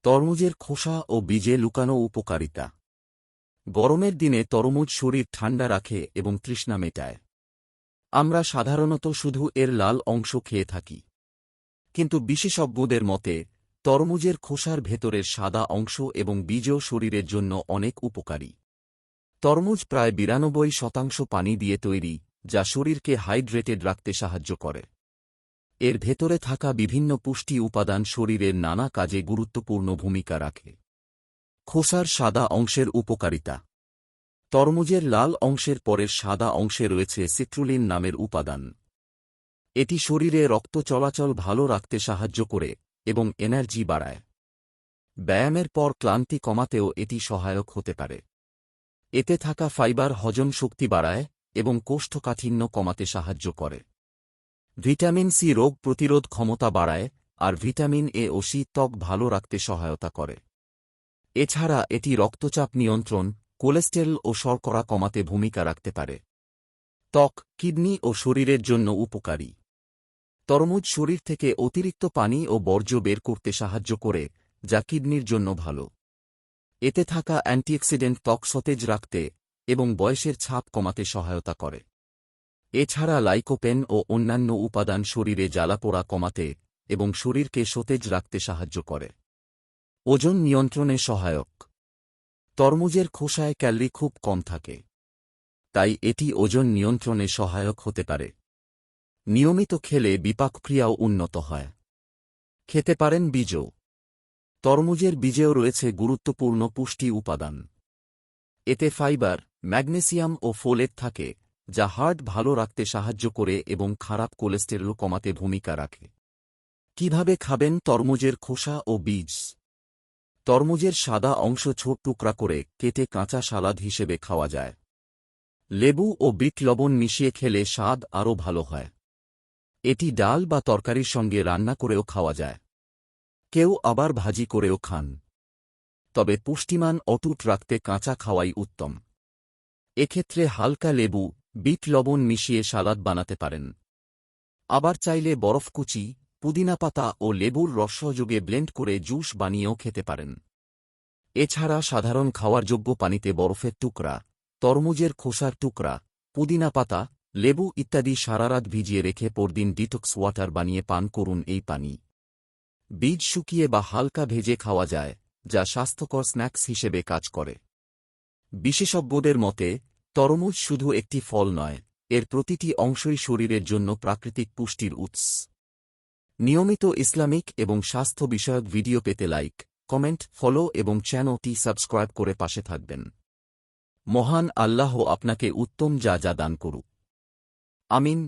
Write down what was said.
তরমুজের খোসা ও বীজে লুকানো উপকারিতা। গরমের দিনে তরমুজ শরীর ঠান্ডা রাখে এবং তৃষ্ণা মেটায়। আমরা সাধারণত শুধু এর লাল অংশ খেয়ে থাকি, কিন্তু বিশেষজ্ঞদের মতে তরমুজের খোসার ভেতরের সাদা অংশ এবং বীজও শরীরের জন্য অনেক উপকারী। তরমুজ প্রায় 92% পানি দিয়ে তৈরি, যা শরীরকে হাইড্রেটেড রাখতে সাহায্য করে। এর ভেতরে থাকা বিভিন্ন পুষ্টি উপাদান শরীরের নানা কাজে গুরুত্বপূর্ণ ভূমিকা রাখে। খোসার সাদা অংশের উপকারিতা। তরমুজের লাল অংশের পরের সাদা অংশে রয়েছে সিট্রুলিন নামের উপাদান। এটি শরীরে রক্ত চলাচল ভালো রাখতে সাহায্য করে এবং এনার্জি বাড়ায়। ব্যায়ামের পর ক্লান্তি কমাতেও এটি সহায়ক হতে পারে। এতে থাকা ফাইবার হজম শক্তি বাড়ায় এবং কোষ্ঠকাঠিন্য কমাতে সাহায্য করে। ভিটামিন সি রোগ প্রতিরোধ ক্ষমতা বাড়ায়, আর ভিটামিন এ ও সি ত্বক ভালো রাখতে সহায়তা করে। এছাড়া এটি রক্তচাপ নিয়ন্ত্রণ, কোলেস্টেরল ও শর্করা কমাতে ভূমিকা রাখতে পারে। ত্বক, কিডনি ও শরীরের জন্য উপকারী। তরমুজ শরীর থেকে অতিরিক্ত পানি ও বর্জ্য বের করতে সাহায্য করে, যা কিডনির জন্য ভালো। এতে থাকা অ্যান্টিঅক্সিডেন্ট ত্বক সতেজ রাখতে এবং বয়সের ছাপ কমাতে সহায়তা করে। এছাড়া লাইকোপেন ও অন্যান্য উপাদান শরীরে জ্বালাপোড়া কমাতে এবং শরীরকে সতেজ রাখতে সাহায্য করে। ওজন নিয়ন্ত্রণে সহায়ক। তরমুজের খোসায় ক্যালরি খুব কম থাকে, তাই এটি ওজন নিয়ন্ত্রণে সহায়ক হতে পারে। নিয়মিত খেলে বিপাকক্রিয়াও উন্নত হয়। খেতে পারেন বীজও। তরমুজের বীজেও রয়েছে গুরুত্বপূর্ণ পুষ্টি উপাদান। এতে ফাইবার, ম্যাগনেসিয়াম ও ফোলেট থাকে, যা হার্ট ভালো রাখতে সাহায্য করে এবং খারাপ কোলেস্টেরল কমাতে ভূমিকা রাখে। কিভাবে খাবেন তরমুজের খোসা ও বীজ? তরমুজের সাদা অংশ ছোট টুকরা করে কেটে কাঁচা সালাদ হিসেবে খাওয়া যায়। লেবু ও বিট লবণ মিশিয়ে খেলে স্বাদ আরও ভালো হয়। এটি ডাল বা তরকারির সঙ্গে রান্না করেও খাওয়া যায়। কেউ আবার ভাজি করেও খান। তবে পুষ্টিমান অটুট রাখতে কাঁচা খাওয়াই উত্তম। এক্ষেত্রে হালকা লেবু, বিট লবণ মিশিয়ে সালাদ বানাতে পারেন। আবার চাইলে বরফ কুচি, পুদিনা পাতা ও লেবুর রস যোগে ব্লেন্ড করে জুস বানিয়েও খেতে পারেন। এছাড়া সাধারণ খাওয়ার যোগ্য পানিতে বরফের টুকরা, তরমুজের খোসার টুকরা, পুদিনা পাতা, লেবু ইত্যাদি সারারাত ভিজিয়ে রেখে পরদিন ডিটক্স ওয়াটার বানিয়ে পান করুন। এই পানি বীজ শুকিয়ে বা হালকা ভেজে খাওয়া যায়, যা স্বাস্থ্যকর স্ন্যাক্স হিসেবে কাজ করে। বিশেষজ্ঞদের মতে তরমুজ শুধু একটি ফল নয়, এর প্রতিটি অংশই শরীরের জন্য প্রাকৃতিক পুষ্টির উৎস। নিয়মিত ইসলামিক এবং স্বাস্থ্য বিষয়ক ভিডিও পেতে লাইক, কমেন্ট, ফলো এবং চ্যানেলটি সাবস্ক্রাইব করে পাশে থাকবেন। মহান আল্লাহ আপনাকে উত্তম যা দান করুক। আমিন।